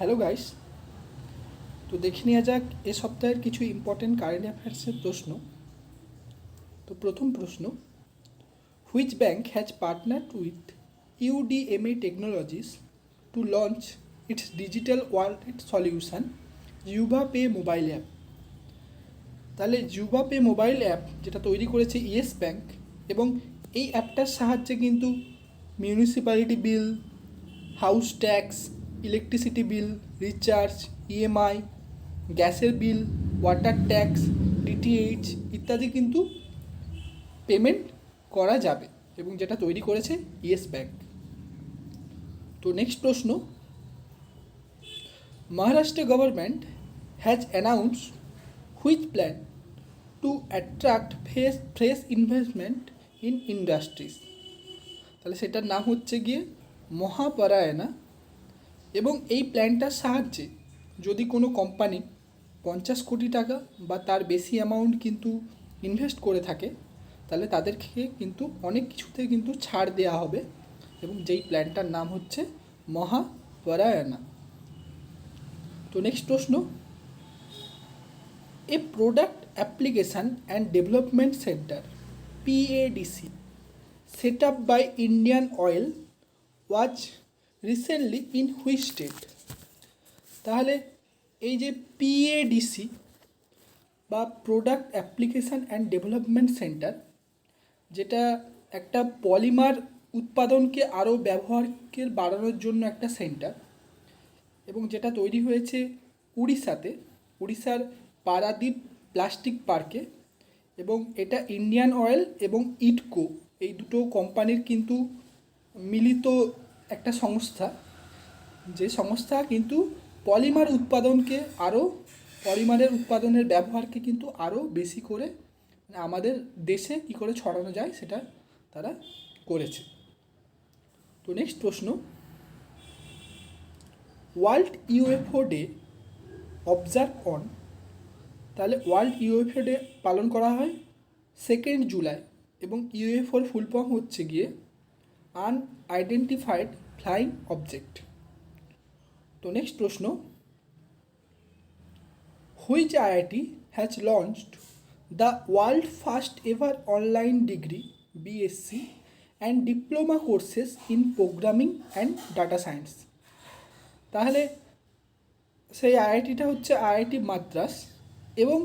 Hello guys, তো দেখে নেওয়া যাক এ সপ্তাহের কিছু ইম্পর্টেন্ট কারেন্ট অ্যাফেয়ার্সের প্রশ্ন। তো প্রথম প্রশ্ন, which bank has partnered with UDMA technologies to launch its digital wallet solution Yuva pay mobile app. তাহলে ইউবা পে মোবাইল অ্যাপ যেটা তৈরি করেছে ইয়েস ব্যাঙ্ক, এবং এই অ্যাপটার সাহায্যে কিন্তু municipality bill, house tax, electricity bill, recharge, EMI, গ্যাসের বিল, ওয়াটার ট্যাক্স, ডিটিএইচ ইত্যাদি কিন্তু পেমেন্ট করা যাবে, এবং যেটা তৈরি করেছে ইয়েস ব্যাঙ্ক। তো নেক্সট প্রশ্ন, Maharashtra government has announce which plan two attract fresh investment in industries. তাহলে সেটার নাম হচ্ছে গিয়ে মহাপরায়ণা, এবং এই প্ল্যানটার সাহায্যে যদি কোনো কোম্পানি 50 কোটি টাকা বা তার বেশি অ্যামাউন্ট কিন্তু ইনভেস্ট করে থাকে, তাহলে তাদেরকে কিন্তু অনেক কিছুতে কিন্তু ছাড় দেওয়া হবে, এবং যেই প্ল্যানটার নাম হচ্ছে মহাপরায়ণা। তো নেক্সট প্রশ্ন, a product application and development centre PADC set up by Indian Oil was recently in which state? তাহলে এই যে PADC বা product application and development centre, যেটা একটা পলিমার উৎপাদনকে আরও ব্যবহারকে বাড়ানোর জন্য একটা সেন্টার, এবং যেটা তৈরি হয়েছে উড়িষ্যাতে, উড়িষ্যার পারাদ্বীপ প্লাস্টিক পার্কে, এবং এটা ইন্ডিয়ান অয়েল এবং ইটকো এই দুটো কোম্পানির কিন্তু মিলিত একটা সংস্থা, যে সংস্থা কিন্তু পলিমার উৎপাদনকে আরও, পলিমারের উৎপাদনের ব্যবহারকে কিন্তু আরও বেশি করে আমাদের দেশে কী করে ছড়ানো যায় সেটা তারা করেছে। তো নেক্সট প্রশ্ন, world UFO day observe on. তাহলে ওয়ার্ল্ড ইউএফও ডে পালন করা হয় 2 জুলাই, এবং ইউএফওর ফুল ফর্ম হচ্ছে গিয়ে আনআইডেন্টিফাইড ফ্লাইং অবজেক্ট। তো নেক্সট প্রশ্ন, which IIT has launched the world first ever online degree BSc and diploma courses in programming and data science. তাহলে সেই আইআইটিটা হচ্ছে আইআইটি মাদ্রাস, এবং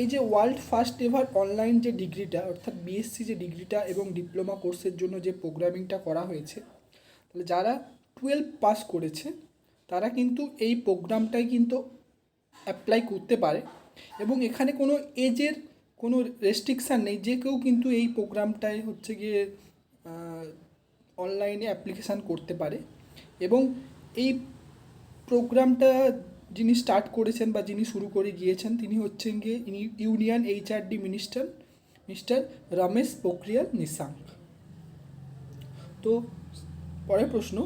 এই যে ওয়ার্ল্ড ফার্স্ট এভার অনলাইন যে ডিগ্রিটা অর্থাৎ BSc যে ডিগ্রিটা এবং ডিপ্লোমা কোর্সের জন্য যে প্রোগ্রামিংটা করা হয়েছে, তাহলে যারা 12 পাস করেছে তারা কিন্তু এই প্রোগ্রামটাই কিন্তু অ্যাপ্লাই করতে পারে, এবং এখানে কোনো এজের কোনো রেস্ট্রিকশান নেই, যে কেউ কিন্তু এই প্রোগ্রামটায় হচ্ছে গিয়ে অনলাইনে অ্যাপ্লিকেশান করতে পারে। এবং এই প্রোগ্রামটা যিনি স্টার্ট করেছেন বা যিনি শুরু করে গিয়েছেন তিনি হচ্ছেন গিয়ে union HRD minister mister Ramesh Pokhriyal Nishank. তো পরের প্রশ্ন,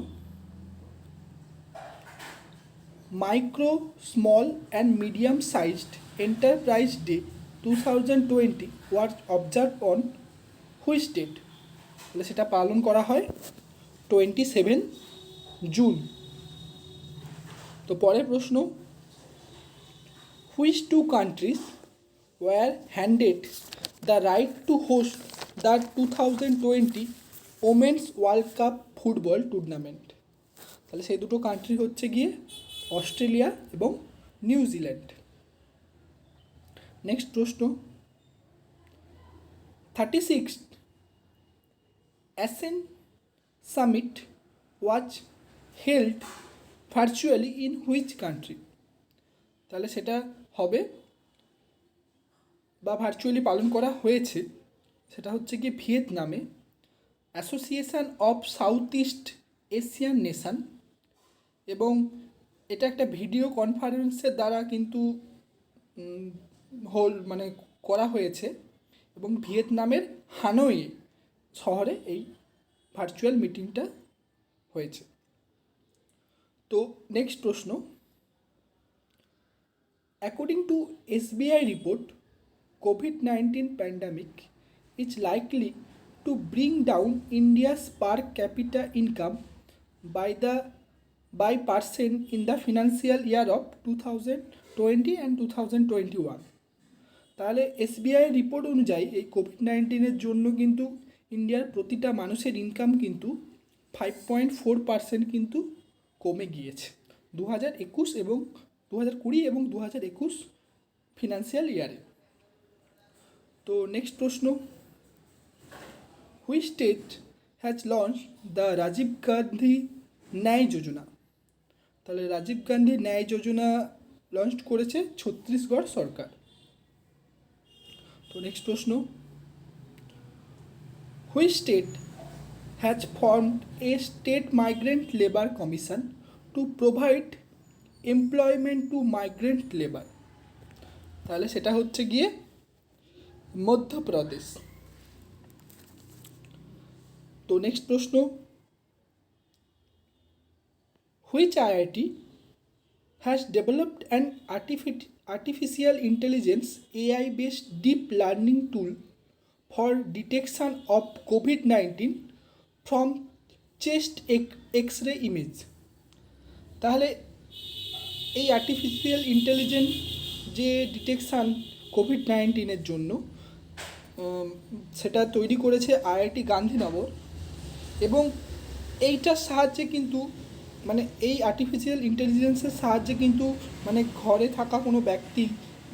micro small and medium sized enterprise day 2020 was observe on which date. তাহলে সেটা পালন করা হয় 27 জুন। তো পরের প্রশ্ন, which two countries were handed the right to host the 2020 women's world cup football tournament. তাহলে সেই দুটো কান্ট্রি হচ্ছে গিয়ে অস্ট্রেলিয়া এবং নিউজিল্যান্ড। নেক্সট প্রশ্ন, 36th ASEAN summit was held virtually in which country. তাহলে সেটা হবে বা ভার্চুয়ালি পালন করা হয়েছে সেটা হচ্ছে কি ভিয়েতনামে। Association of South East Asian Nation, এবং এটা একটা ভিডিও কনফারেন্সের দ্বারা কিন্তু মানে করা হয়েছে, এবং ভিয়েতনামের হানোই শহরে এই ভার্চুয়াল মিটিংটা হয়েছে। তো নেক্সট প্রশ্ন, according to SBI report, COVID-19 pandemic is likely to bring down India's per capita income by the by percent in the financial year of 2020 and 2021. তাহলে এসবিআই রিপোর্ট অনুযায়ী এই কোভিড-19 জন্য কিন্তু ইন্ডিয়ার প্রতিটা মানুষের ইনকাম কিন্তু 5.4% কিন্তু কমে গিয়েছে 2021 এবং 2020 এবং 2021 ফিনান্সিয়াল ইয়ারে। তো নেক্সট প্রশ্ন, which state has launch the Rajiv Gandhi Nyay Yojana? তাহলে রাজীব গান্ধী ন্যায় যোজনা লঞ্চ করেছে ছত্তিশগড় সরকার। তো নেক্সট প্রশ্ন, which state has formed a state migrant labour commission to provide employment two migrant labour? তাহলে সেটা হচ্ছে গিয়ে মধ্যপ্রদেশ। তো নেক্সট প্রশ্ন, which IIT has developed an artificial intelligence AI based deep learning tool for detection of COVID-19 from chest x-ray image? তাহলে এই artificial intelligence যে detection COVID-19 জন্য সেটা তৈরি করেছে আইআইটি গান্ধীনগর, এবং এইটার সাহায্যে কিন্তু মানে এই আর্টিফিশিয়াল ইন্টেলিজেন্সের সাহায্যে কিন্তু মানে ঘরে থাকা কোনো ব্যক্তি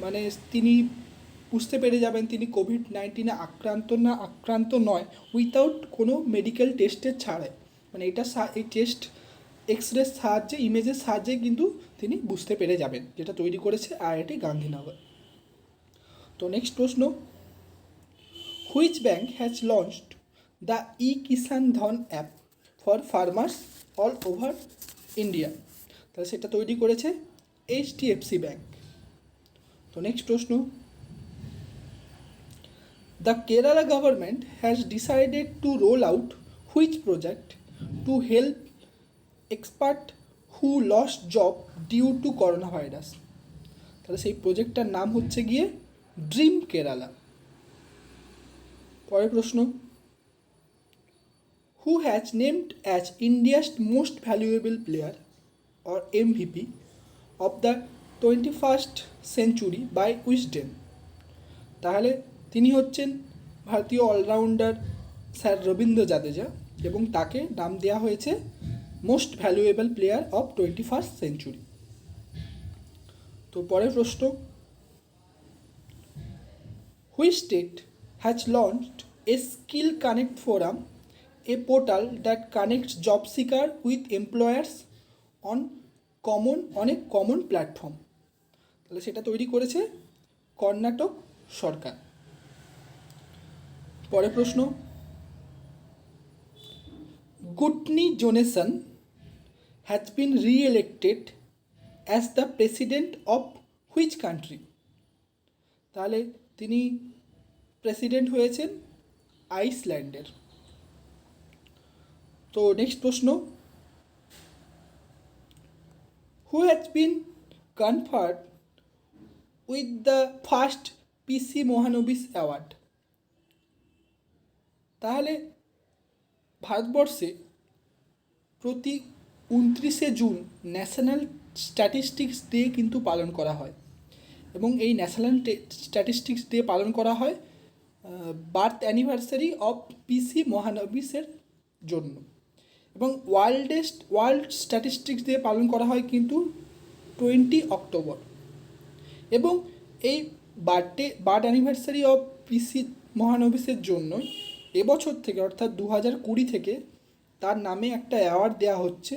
মানে তিনি বুঝতে পেরে যাবেন তিনি কোভিড-19 আক্রান্ত নয় উইথাউট কোনো মেডিকেল টেস্টের ছাড়াই। মানে এটা এই টেস্ট এক্সরের সাহায্যে ইমেজের সাহায্যে কিন্তু তিনি বুঝতে পেরে যাবেন, যেটা তৈরি করেছে আইআইটি গান্ধীনগর। তো নেক্সট প্রশ্ন, which bank has launched the e Kisan Dhan app for farmers all over India? তাহলে সেটা তৈরি করেছে এইচডিএফসি ব্যাঙ্ক। তো নেক্সট প্রশ্ন, the Kerala government has decided to roll out which project to help expert who lost job due to corona virus? তাহলে সেই প্রজেক্টটার নাম হচ্ছে গিয়ে ড্রিম কেরালা। পরের প্রশ্ন, who has named as India's most valuable player or MVP of the 21st century by Wisden? তাহলে তিনি হচ্ছেন ভারতীয় অলরাউন্ডার স্যার রবীন্দ্র জাদেজা, এবং তাকে নাম দেওয়া হয়েছে most valuable player of 21st century. তো পরের প্রশ্ন, which state has launched A skill connect forum, a portal that connects job seeker with employers on a common platform? তাহলে সেটা তৈরি করেছে কর্ণাটক সরকার। পরের প্রশ্ন, Gudni Johannesson has been re-elected as the president of which country? তাহলে তিনি president হয়েছেন আইসল্যান্ডের। তো নেক্সট প্রশ্ন, who has been conferred with the first PC Mahalanobis award? তাহলে ভারতবর্ষে প্রতি 29শে জুন ন্যাশনাল স্ট্যাটিস্টিক্স ডে কিন্তু পালন করা হয়, এবং এই ন্যাশনাল স্ট্যাটিস্টিক্স ডে পালন করা হয় বার্থ অ্যানিভার্সারি অফ পিসি মহানবিসের জন্য, এবং ওয়ার্ল্ড স্ট্যাটিস্টিক্স ডে পালন করা হয় কিন্তু 20 অক্টোবর। এবং এই বার্থ অ্যানিভার্সারি অফ পিসি মহানবিসের জন্যই এবছর থেকে অর্থাৎ 2020 থেকে তার নামে একটা অ্যাওয়ার্ড দেওয়া হচ্ছে,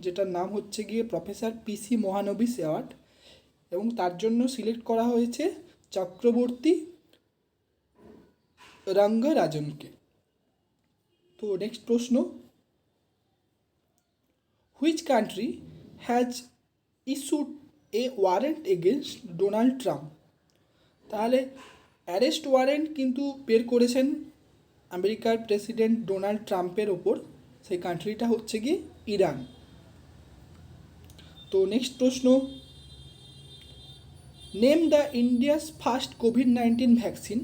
যেটার নাম হচ্ছে গিয়ে প্রফেসর পিসি মহানবিস অ্যাওয়ার্ড, এবং তার জন্য সিলেক্ট করা হয়েছে চক্রবর্তী রঙ্গরাজনকে। তো নেক্সট প্রশ্ন, which country has issued a warrant against Donald Trump? তাহলে অ্যারেস্ট ওয়ারেন্ট কিন্তু বের করেছেন আমেরিকার প্রেসিডেন্ট ডোনাল্ড ট্রাম্পের ওপর, সেই কান্ট্রিটা হচ্ছে গিয়ে ইরান। তো নেক্সট প্রশ্ন, নেম দ্য ইন্ডিয়াস ফার্স্ট কোভিড-19 vaccine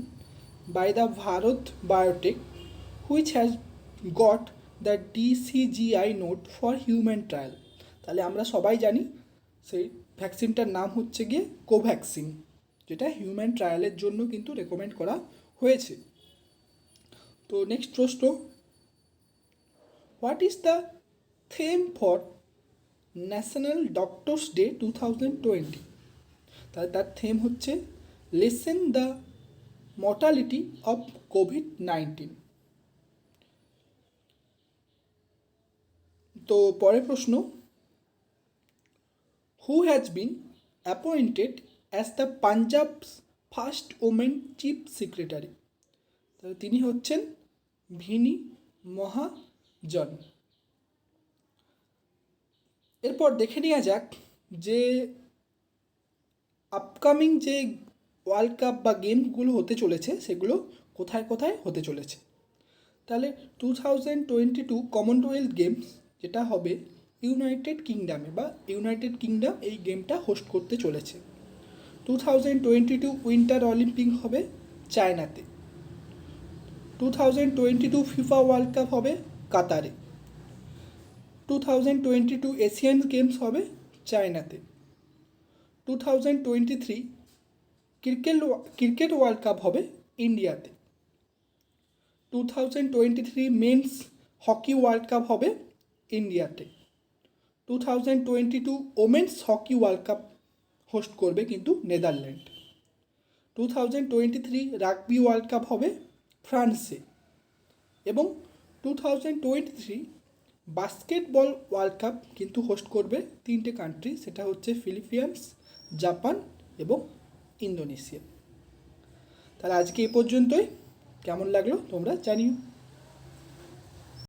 by the Bharat Biotech which has got the DCGI note for human trial? তাহলে আমরা সবাই জানি সেই ভ্যাকসিনটার নাম হচ্ছে গিয়ে কোভ্যাক্সিন, যেটা হিউম্যান ট্রায়ালের জন্য কিন্তু রেকমেন্ড করা হয়েছে। তো নেক্সট প্রশ্ন, what is the theme for national doctors day 2020? তাহলে তার থিম হচ্ছে লেসেন দ্য মর্টালিটি অফ কোভিড-19। তো পরের প্রশ্ন, who has been appointed as the Punjab's first women chief secretary? তাহলে তিনি হচ্ছেন ভিনি মহাজন। এরপর দেখে নেওয়া যাক যে আপকামিং যে ওয়ার্ল্ড কাপ বা গেমগুলো হতে চলেছে সেগুলো কোথায় কোথায় হতে চলেছে। তাহলে 2022 কমনওয়েলথ গেমস যেটা হবে ইউনাইটেড কিংডমে, বা ইউনাইটেড কিংডম এই গেমটা হোস্ট করতে চলেছে। 2022 উইন্টার অলিম্পিক হবে চায়নাতে। 2022 ফিফা ওয়ার্ল্ড কাপ হবে কাতারে। 2022 এশিয়ান গেমস হবে চায়নাতে। 2023 ক্রিকেট ওয়ার্ল্ড কাপ হবে ইন্ডিয়াতে। 2023 মেন্স হকি ওয়ার্ল্ড কাপ হবে ইন্ডিয়াতে। 2022 women's hockey world cup host করবে কিন্তু নেদারল্যান্ড। 2023 রাগবি ওয়ার্ল্ড কাপ হবে ফ্রান্সে। এবং 2023 বাস্কেটবল ওয়ার্ল্ড কাপ কিন্তু হোস্ট করবে তিনটে কান্ট্রি, সেটা হচ্ছে ফিলিপিন্স, জাপান এবং ইন্দোনেশিয়া। তাহলে আজকে এই পর্যন্তই। কেমন লাগলো তোমরা জানিও।